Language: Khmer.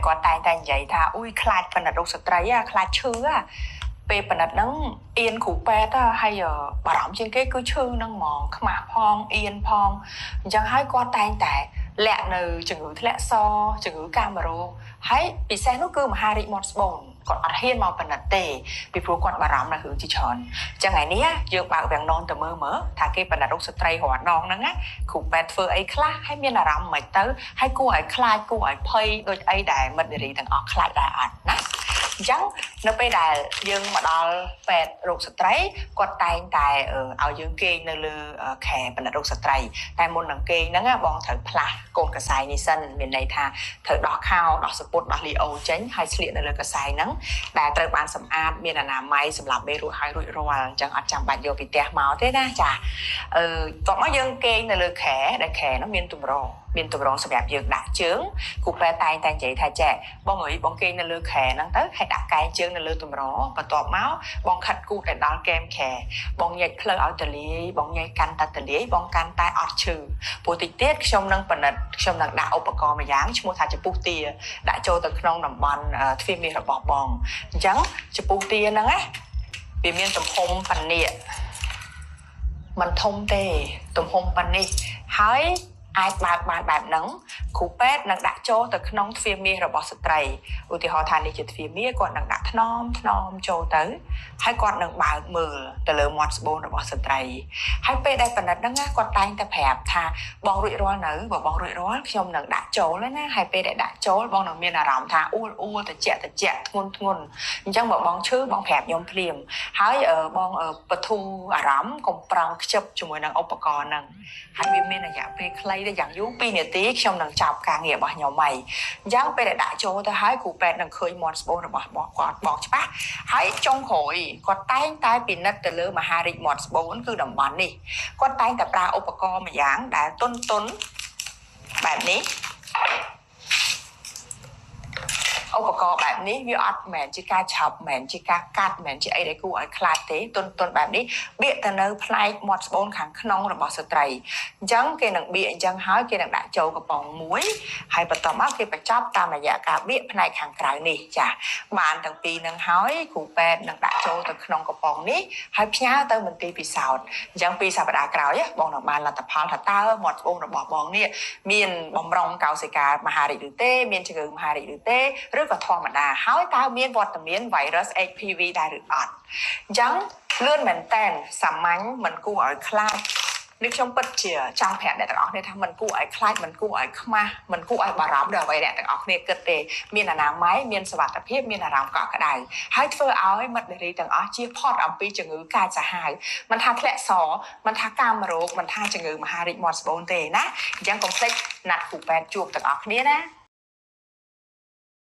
គាត់តែងតែនិយាយថាអ៊ុយខ្លាចបណ្ឌិតរោគស្ត្រីខ្លាចឈឺពេលបណ្ឌិតហ្នឹងអៀនគ្រូពេទ្យហើយបារម្ភជាងគេគឺឈឺហ្នឹងហ្មងខ្មាស់ផងអៀនផងអញ្ចឹងហើយគាត់តែងតែលាក់នៅជំងឺធ្លាក់សជំងឺកាមរោគហើយពិសេសនោះគឺមហារីកមាត់ស្បូនគាត់អត់ហ៊ានមកបណ្ឌិតទេពីព្រោះគាត់បារម្ភនៅរឿងជាច្រើនអញ្ចឹងថ្ងៃនេះយើងបើកវាំងននទៅមើលថាគេបណ្ឌិតរោគស្ត្រីរហ័សដងហ្នឹងគ្រូពេទ្យធ្វើអីខ្លះហើយមានអារម្មណ៍មិនទៅហើយគួរឲ្យខ្លាចគួរឲ្យភ័យដូចអីដែលមិត្តនារីទាំងអស់ខ្លាចដែរអត់ណាអញ្ចឹងនៅពេលដែលយើងមកដល់ពេទ្យរោគស្ត្រីគាត់តែងតែឲ្យយើងគេងនៅលើខែបណ្ឌិតរោគស្ត្រីតែមុននឹងគេងហ្នឹងបងត្រូវផ្លាស់កូនកសែងនេះសិនមានន័យថាត្រូវដោះខោដោះសពុតដោះលីអូចេញហើយស្លៀកនៅលើកសែងហ្នឹងដែលត្រូវបានសម្អាតមានអនាម័យសម្រាប់មេរួចហើយរួចរាល់អញ្ចឹងអត់ចាំបាច់យកពីផ្ទះមកទេណាចាតោះមកយើងគេងនៅលើខែដែលខែហ្នឹងមានទម្រងសម្រាប់យើងដាក់ជើងគ្រូពេទ្យតែងតែនិយាយថាចេះបងអើយបងគេងនៅលើខែហ្នឹងទៅហើយដាក់កែងជើងនៅលើទម្រងបន្ទាប់មកបងខិតគូតឲ្យដល់កែមខែបងញែកផ្លូវឲ្យទលាយបងញែកកាន់តែទលាយបងកាន់តែអត់ឈឺព្រោះតិចទៀតខ្ញុំនឹងពិនិត្យខ្ញុំនឹងដាក់ឧបករណ៍មួយយ៉ាងឈ្មោះថាចំពុះទាដាក់ចូលទៅក្នុងតំបន់ទ្វារមាសរបស់បងអញ្ចឹងចំពុះទាហ្នឹងវាមានទំហំប៉ានេះមិនធំទេទំហំប៉ានេះហើយអាចបើកបានបែបហ្នឹងគ្រូពេទ្យនឹងដាក់ចូលទៅក្នុងទ្វារមាសរបស់ស្ត្រីឧទាហរណ៍ថានេះជាទ្វារមាសគាត់នឹងដាក់ថ្នមចូលទៅហើយគាត់នឹងបើកមើលទៅលើមាត់ស្បូនរបស់ស្ត្រីហើយពេលដែលបណ្ឌិតហ្នឹងគាត់តែងតែប្រាប់ថាបងរួចរាល់នៅបើបងរួចរាល់ខ្ញុំនឹងដាក់ចូលណាហើយពេលដែលដាក់ចូលបងនឹងមានអារម្មណ៍ថាអ៊ូលតិចធ្ងន់អញ្ចឹងបើបងឈឺបងប្រាប់ខ្ញុំភ្លាមហើយបងបទូអារម្មណ៍កុំប្រឹងខ្ជិបជាមួយនឹងឧបករណ៍ហ្នឹងហើយវាមានរយៈពេលខ្លីតែយ៉ាងយូរ2នាទីខ្ញុំនឹងចាប់ការងាររបស់ខ្ញុំហើយអញ្ចឹងពេលដែលដាក់ចូលទៅហើយគ្រូពេទ្យនឹងឃើញមាត់ស្បូនរបស់គាត់បងច្បាស់ហើយចុងក្រោយគាត់តែងតែពិនិត្យទៅលើមហារីកមាត់ស្បូនគឺតំបន់នេះគាត់តែងតែប្រើឧបករណ៍មួយយ៉ាងដែលទន់បែបនេះឧបករណ៍បែបនេះវាអត់មែនជាការឆាប់មែនជាការកាត់មែនជាអីដែលគួរឲ្យខ្លាចទេទន់បែបនេះបៀកទៅនៅផ្នែកមាត់ស្បូនខាងក្នុងរបស់ស្ត្រីអញ្ចឹងគេនឹងបៀកអញ្ចឹងហើយគេនឹងដាក់ចូលកំប៉ុងមួយហើយបន្ទាប់មកគេបញ្ចប់តាមរយៈការបៀកផ្នែកខាងក្រៅនេះចាបានទាំងពីរនឹងហើយគ្រូពេទ្យនឹងដាក់ចូលទៅក្នុងកំប៉ុងនេះហើយផ្ញើទៅមន្ទីរពិសោធន៍អញ្ចឹង2សប្តាហ៍ក្រោយបងនឹងបានលទ្ធផលថាតើមាត់ស្បូនរបស់បងនេះមានបំរុងកោសិកាមហារីកឬទេមានជំងឺមហារីកឬទេឬក៏ធម្មតាហើយតើមានវត្តមាន virus HPV ដែរឬអត់អញ្ចឹងលឿនមែនតើសាមញ្ញមិនគួរឲ្យខ្លាចនេះខ្ញុំពិតជាចង់ប្រាប់អ្នកទាំងអស់គ្នាថាមិនគួរឲ្យខ្លាចមិនគួរឲ្យខ្មាស់មិនគួរឲ្យបារម្ភដល់អ្វីអ្នកទាំងអស់គ្នាគិតទេមានអនាម័យមានសុវត្ថិភាពមានអារម្មណ៍កក់ក្ដៅហើយធ្វើឲ្យមិត្តនារីទាំងអស់ជៀសផុតអំពីជំងឺកាចសាហាវមិនថាធ្លាក់សមិនថាកាមរោគមិនថាជំងឺមហារីកមាត់ស្បូនទេណាអញ្ចឹងកុំភ្លេចណាត់គ្រូពេទ្យជួបទាំងអស់គ្នាណា